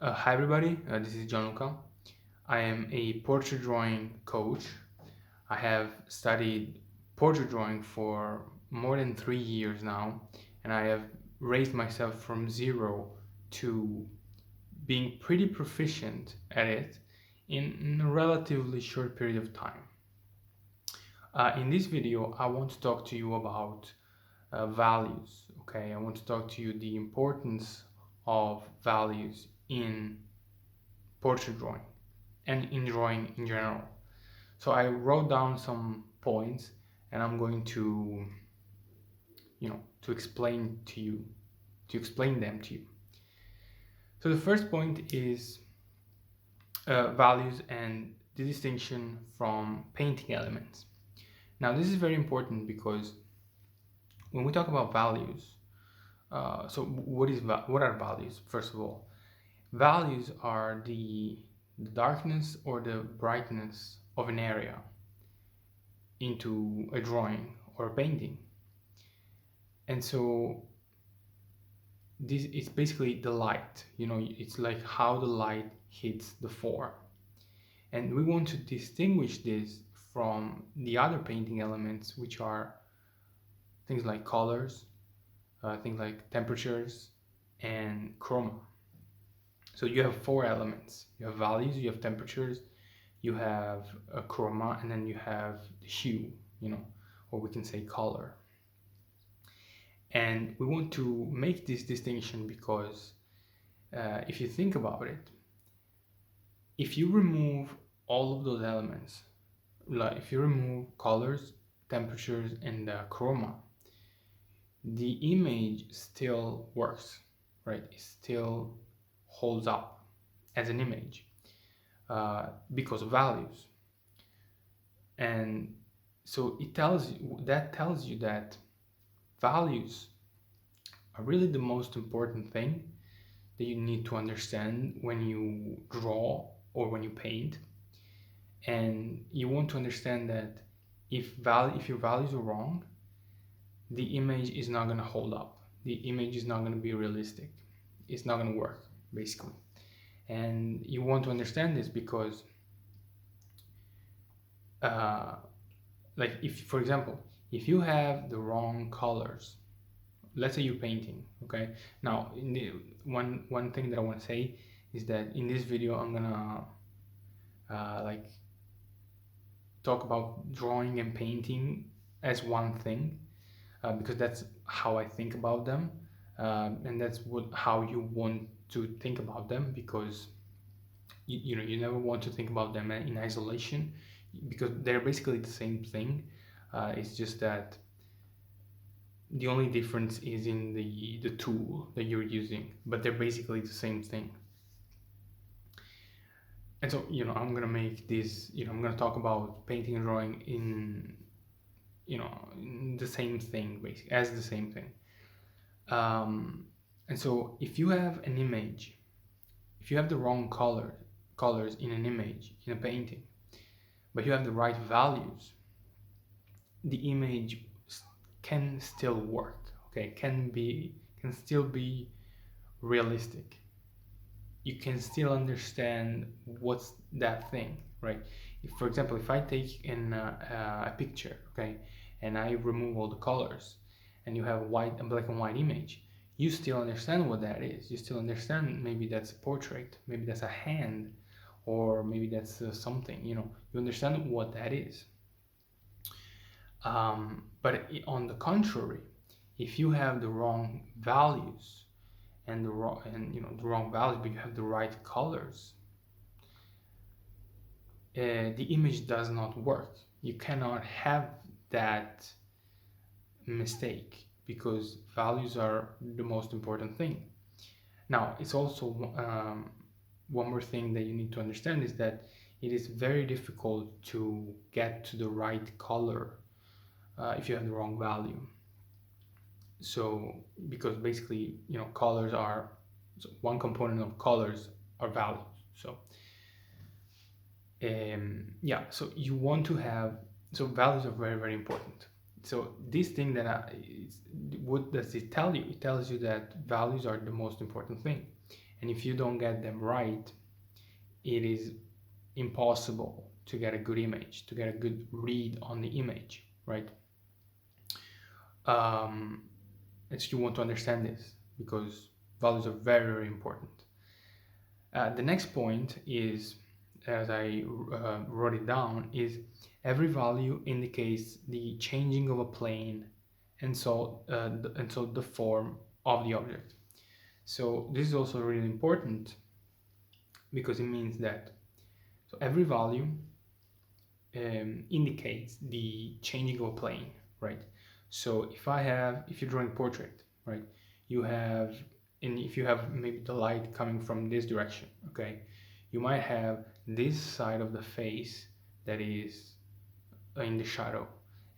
Hi everybody, this is Gianluca. I am a portrait drawing coach. I have studied portrait drawing for more than 3 years now, and I have raised myself from zero to being pretty proficient at it in a relatively short period of time. In this video, I want to talk to you about values. Okay, I want to talk to you the importance of values in portrait drawing and in drawing in general. So I wrote down some points and I'm going to, to explain them to you. So the first point is values and the distinction from painting elements. Now this is very important because when we talk about values, what are values? First of all, values are the darkness or the brightness of an area into a drawing or a painting. And so this is basically the light, it's like how the light hits the form. And we want to distinguish this from the other painting elements, which are things like colors, things like temperatures, and chroma. So you have four elements. You have values, you have temperatures, you have a chroma, and then you have the hue, or we can say color. And we want to make this distinction because if you think about it, if you remove all of those elements, like if you remove colors, temperatures, and chroma, the image still works, right? It still holds up as an image because of values. And so tells you that values are really the most important thing that you need to understand when you draw or when you paint. And you want to understand that if your values are wrong, the image is not going to hold up. The image is not going to be realistic. It's not going to work, basically. And you want to understand this because like if, for example, if you have the wrong colors, let's say you're painting, okay? Now, one thing that I want to say is that in this video, I'm gonna talk about drawing and painting as one thing, because that's how I think about them, and that's how you want to think about them, because you never want to think about them in isolation, because they're basically the same thing. It's just that the only difference is in the tool that you're using, but they're basically the same thing. And so, I'm gonna make this, I'm gonna talk about painting and drawing in the same thing, basically, as the same thing. And so if you have an image, if you have the wrong colors in an image, in a painting, but you have the right values, the image can still work, okay? Can still be realistic. You can still understand what's that thing, right? If, for example, if I take a picture, okay, and I remove all the colors, and you have a black and white image, you still understand what that is. You still understand maybe that's a portrait, maybe that's a hand, or maybe that's something. You understand what that is. But on the contrary, if you have the wrong values and the wrong values, but you have the right colors, the image does not work. You cannot have that mistake because values are the most important thing. Now, it's also one more thing that you need to understand is that it is very difficult to get to the right color if you have the wrong value. So, because basically, colors are, one component of colors are values. So, so you want to have, so values are very, very important. So this thing what does it tell you? It tells you that values are the most important thing. And if you don't get them right, it is impossible to get a good image, to get a good read on the image, right? It's you want to understand this because values are very, very important. The next point is, as I wrote it down, is every value indicates the changing of a plane, and so the form of the object. So this is also really important because it means that every value indicates the changing of a plane, right? So if you're drawing a portrait, right, and if you have maybe the light coming from this direction, okay, you might have this side of the face that is in the shadow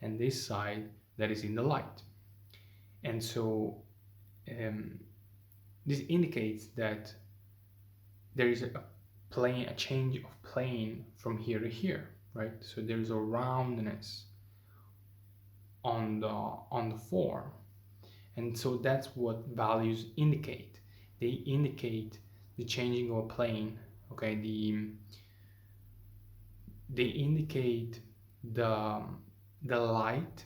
and this side that is in the light. And so this indicates that there is a change of plane from here to here, right? So there's a roundness on the form, and so that's what values indicate. They indicate the changing of a plane. Okay, they indicate the light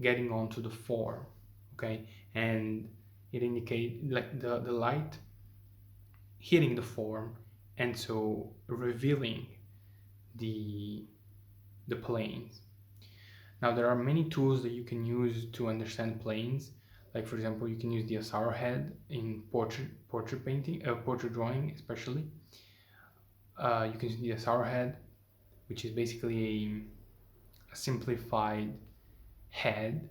getting onto the form. Okay, and it indicates like the light hitting the form, and so revealing the planes. Now there are many tools that you can use to understand planes. Like for example, you can use the arrowhead in portrait painting, portrait drawing especially. You can use the arrowhead, which is basically a simplified head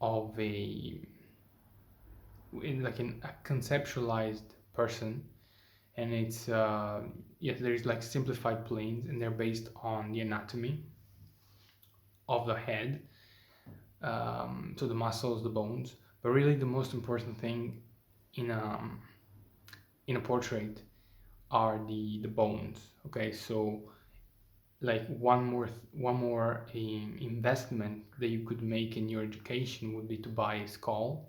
of a conceptualized person, and it's yes, there's like simplified planes, and they're based on the anatomy of the head, so the muscles, the bones. But really, the most important thing in a portrait are the bones. Okay, so like one more investment that you could make in your education would be to buy a skull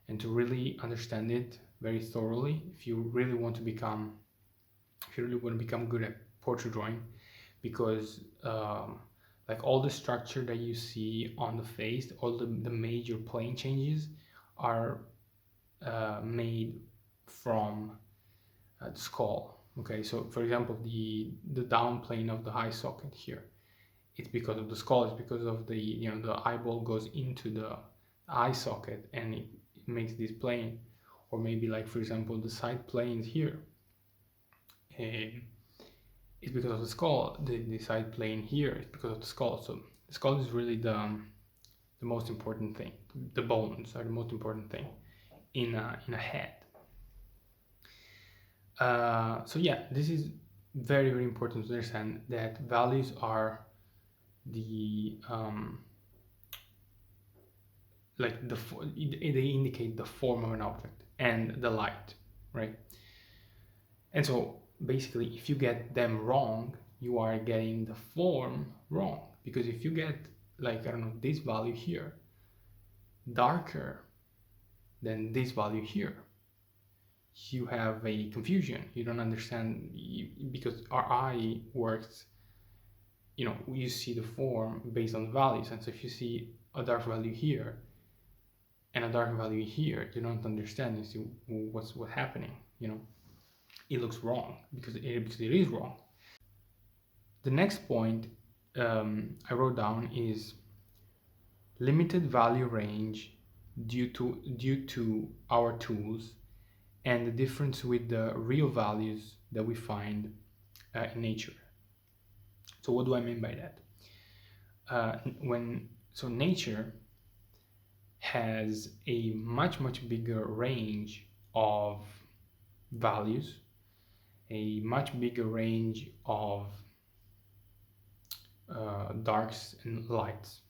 and to really understand it very thoroughly if you really want to become good at portrait drawing, because like all the structure that you see on the face, all the major plane changes are made from the skull. Okay, so for example, the down plane of the eye socket here, it's because of the skull. It's because of the the eyeball goes into the eye socket and it makes this plane. Or maybe like for example the side planes here, it's because of the skull. The side plane here is because of the skull. So the skull is really the most important thing. The bones are the most important thing in a head. So yeah, this is very, very important to understand that values are the they indicate the form of an object and the light, right? And so basically, if you get them wrong, you are getting the form wrong, because if you get, like, I don't know, this value here darker than this value here, you have a confusion. You don't understand, because our eye works, you see the form based on the values. And so if you see a dark value here and a dark value here, you don't understand. You see what's happening. It looks wrong because it is wrong. The next point I wrote down is limited value range due to our tools, and the difference with the real values that we find in nature. So what do I mean by that? Nature has a much bigger range of values, a much bigger range of darks and lights.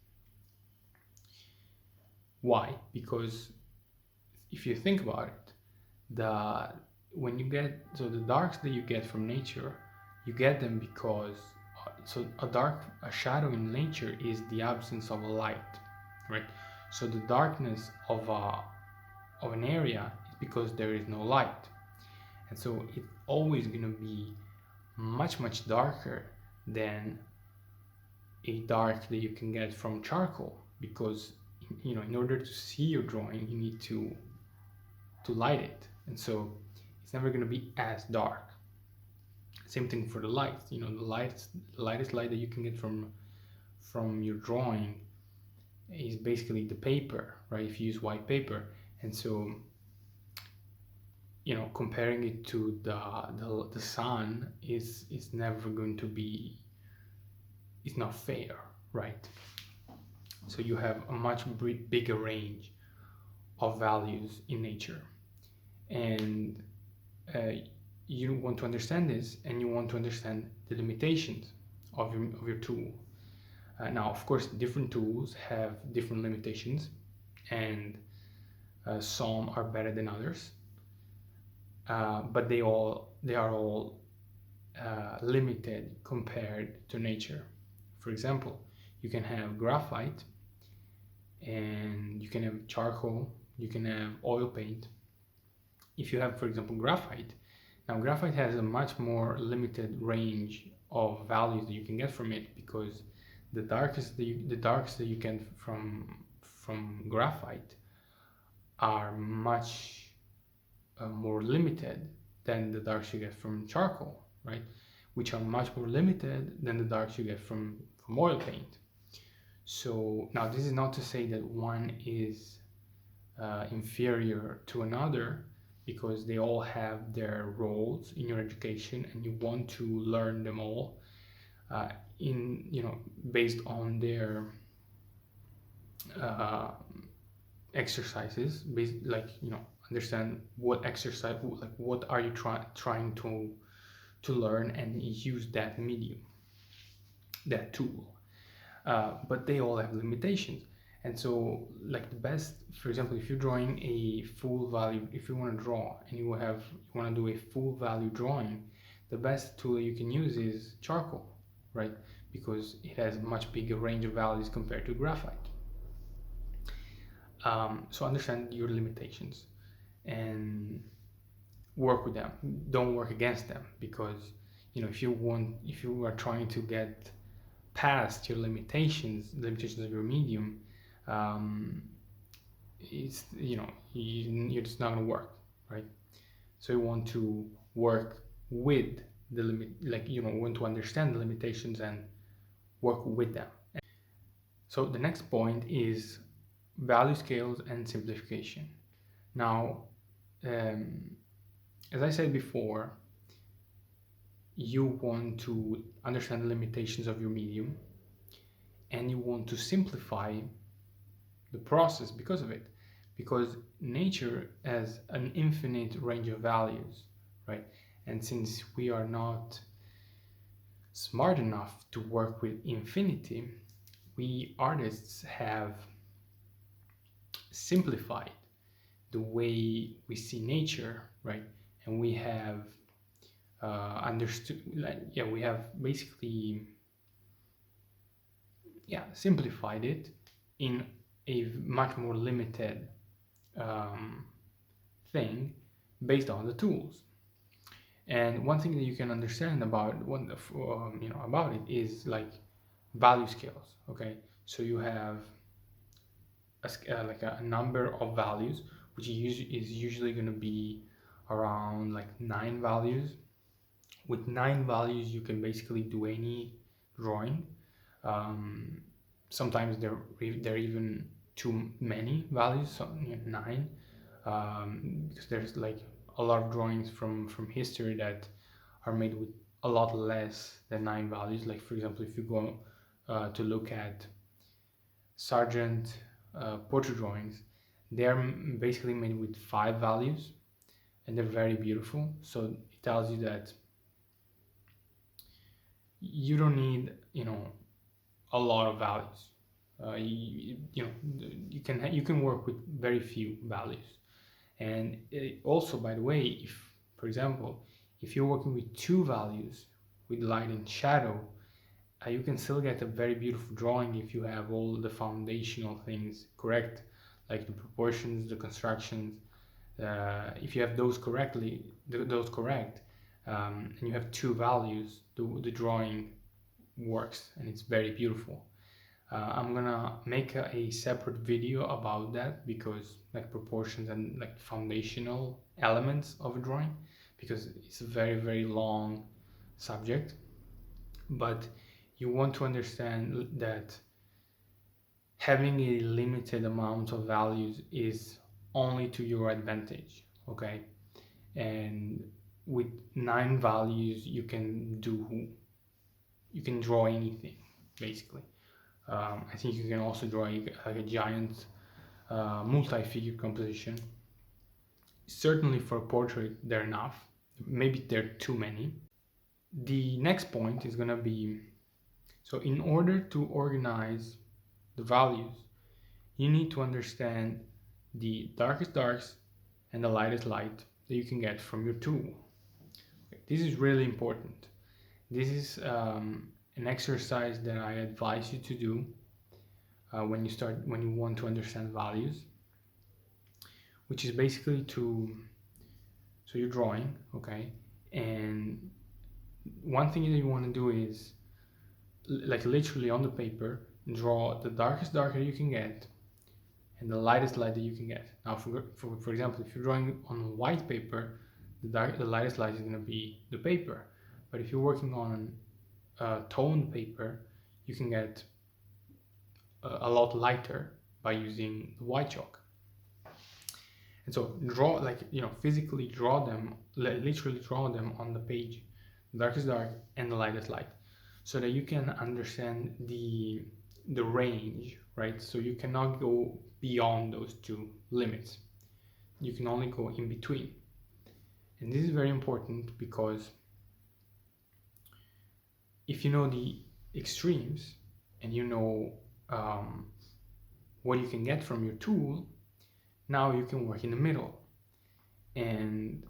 Why? Because if you think about it, the darks that you get from nature, you get them because a shadow in nature is the absence of a light, right? So the darkness of an area is because there is no light. and so it's always going to be much darker than a dark that you can get from charcoal, because in order to see your drawing you need to light it, and so it's never going to be as dark. Same thing for the light. The lightest light that you can get from your drawing is basically the paper, right? If you use white paper, and so comparing it to the sun is never going to be, it's not fair, right? So you have a much bigger range of values in nature, and you want to understand this, and you want to understand the limitations of your tool. Now, of course, different tools have different limitations, and some are better than others, but they are all limited compared to nature. For example, you can have graphite, and you can have charcoal, you can have oil paint. If you have, for example, graphite, now graphite has a much more limited range of values that you can get from it, because the darks that you get from graphite are much more limited than the darks you get from charcoal, right? Which are much more limited than the darks you get from oil paint. So now this is not to say that one is inferior to another, because they all have their roles in your education, and you want to learn them all based on their exercises, understand what exercise, like what are you trying to learn, and use that medium, that tool. But they all have limitations, and so like the best, for example, if you're drawing a full value, if you want to draw and you want to do a full value drawing, the best tool you can use is charcoal, right? Because it has a much bigger range of values compared to graphite. So understand your limitations and work with them. Don't work against them, because if you are trying to get past your limitations, the limitations of your medium, it's you're just not going to work, right? So you want to work with the limit, want to understand the limitations and work with them. So the next point is value scales and simplification. Now, as I said before, you want to understand the limitations of your medium, and you want to simplify the process because of it, because nature has an infinite range of values, right? And since we are not smart enough to work with infinity, we artists have simplified the way we see nature, right? And we have understood, we have basically simplified it in a much more limited thing based on the tools. And one thing that you can understand about about it is like value scales. Okay, so you have a number of values, which is usually going to be around like 9 values. With 9 values, you can basically do any drawing. Sometimes there are even too many values, so 9, because there's like a lot of drawings from history that are made with a lot less than 9 values. Like, for example, if you go to look at Sargent portrait drawings, they're basically made with 5 values, and they're very beautiful. So it tells you that you don't need a lot of values. You can work with very few values. And also, by the way, if, for example, if you're working with 2 values with light and shadow, you can still get a very beautiful drawing if you have all the foundational things correct, like the proportions, the constructions, If you have those correctly, those correct, and you have two values, the drawing works and it's very beautiful. I'm gonna make a separate video about that, because like proportions and like foundational elements of a drawing, because it's a very, very long subject. But you want to understand that having a limited amount of values is only to your advantage, okay? And with 9 values you can draw anything basically. I think you can also draw like a giant multi-figure composition. Certainly for a portrait they're enough, maybe they're too many. The next point is going to be, so in order to organize the values, you need to understand the darkest darks and the lightest light that you can get from your tool. Okay, this is really important. This is an exercise that I advise you to do when you want to understand values, which is basically so you're drawing, okay, and one thing that you want to do is like literally on the paper draw the darkest dark that you can get and the lightest light that you can get. Now for example, if you're drawing on white paper, the lightest light is going to be the paper. But if you're working on toned paper, you can get a lot lighter by using the white chalk. And so draw, like, physically draw them, literally draw them on the page, the darkest dark and the lightest light, so that you can understand the range, right? So you cannot go beyond those two limits. You can only go in between. And this is very important, because if you know the extremes and you know what you can get from your tool, now you can work in the middle. And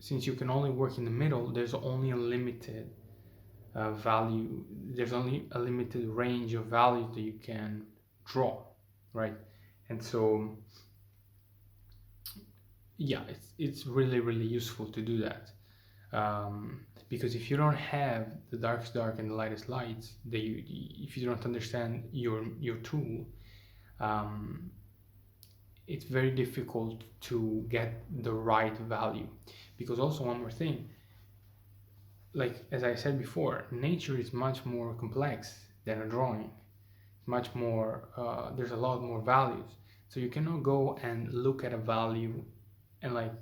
since you can only work in the middle, there's only a limited value, there's only a limited range of values that you can draw, right? And so yeah, it's really, really useful to do that, because if you don't have the darkest dark and the lightest lights, if you don't understand your tool, it's very difficult to get the right value. Because also one more thing, like as I said before, nature is much more complex than a drawing. Much more, there's a lot more values. So you cannot go and look at a value and like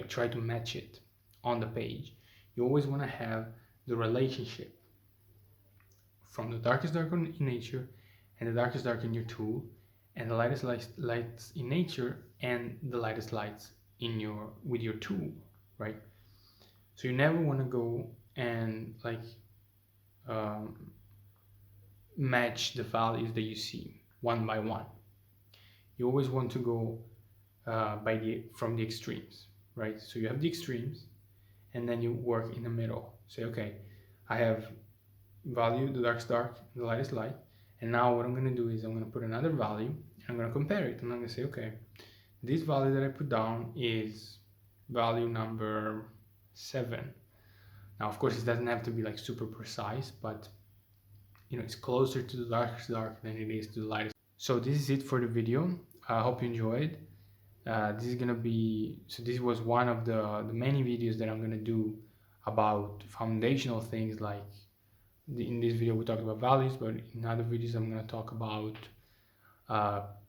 try to match it on the page. You always want to have the relationship from the darkest dark in nature and the darkest dark in your tool, and the lightest lights in nature and the lightest lights with your tool, right? So you never want to go and like match the values that you see one by one. You always want to go from the extremes, right? So you have the extremes, and then you work in the middle. Say, okay, I have value, the darkest dark, the lightest light, and now what I'm going to do is I'm going to put another value, and I'm going to compare it. And I'm going to say, okay, this value that I put down is value number 7. Now, of course, it doesn't have to be like super precise, but it's closer to the darkest dark than it is to the lightest. So this is it for the video. I hope you enjoyed. This was one of the many videos that I'm gonna do about foundational things. Like in this video we talked about values, but in other videos I'm gonna talk about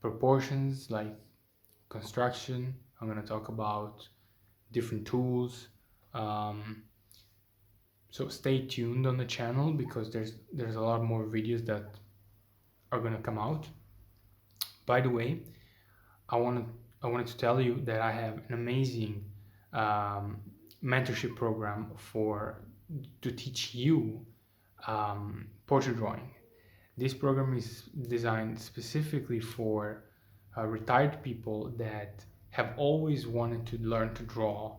proportions, like construction. I'm gonna talk about different tools. So stay tuned on the channel, because there's a lot more videos that are gonna come out. By the way, I wanted to tell you that I have an amazing mentorship program to teach you portrait drawing. This program is designed specifically for retired people that have always wanted to learn to draw,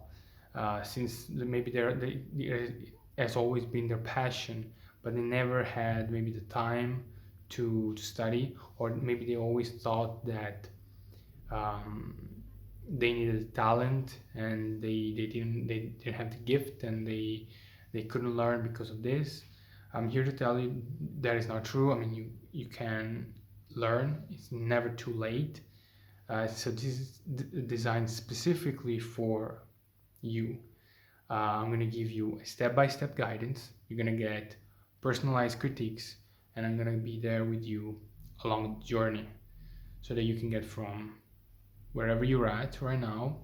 since maybe it has always been their passion, but they never had maybe the time to study, or maybe they always thought that um, they needed talent and they didn't have the gift, and they couldn't learn because of this. I'm here to tell you that is not true. I mean, you can learn. It's never too late. So this is designed specifically for you. I'm going to give you a step-by-step guidance. You're going to get personalized critiques, and I'm going to be there with you along the journey so that you can get from wherever you're at right now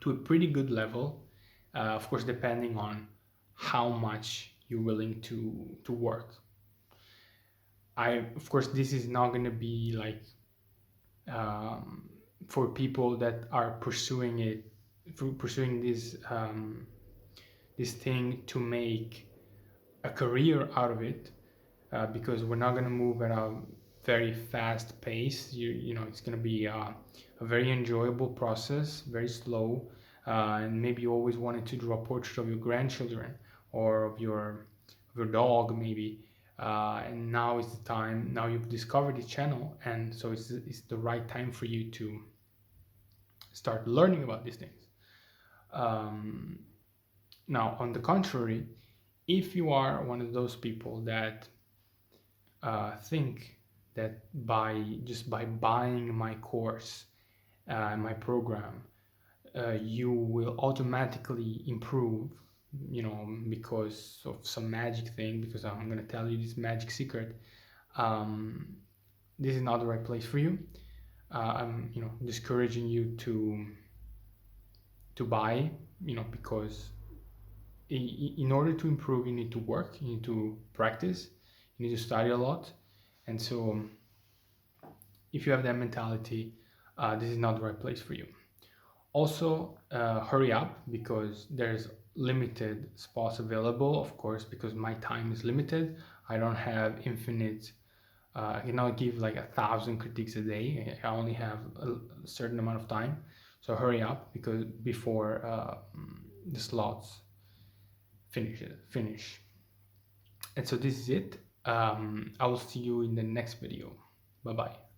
to a pretty good level. Of course, depending on how much you're willing to work. Of course, this is not going to be like um, for people that are pursuing it, for pursuing this thing to make a career out of it, because we're not going to move at a very fast pace. You know, it's going to be a very enjoyable process, very slow, and maybe you always wanted to draw a portrait of your grandchildren or of your dog maybe, and now is the time. Now you've discovered the channel, and so it's the right time for you to start learning about these things. Um, Now, on the contrary, if you are one of those people that think that by buying my course, my program, you will automatically improve, you know, because of some magic thing, because I'm going to tell you this magic secret, um, this is not the right place for you. I'm, you know, discouraging you to buy, you know, because in order to improve, you need to work, you need to practice, you need to study a lot. And so, if you have that mentality, this is not the right place for you. Also, hurry up because there's limited spots available, of course, because my time is limited. I don't have infinite, I cannot give like 1,000 critiques a day. I only have a certain amount of time. So hurry up because before the slots finish. And so this is it. I will see you in the next video. Bye bye.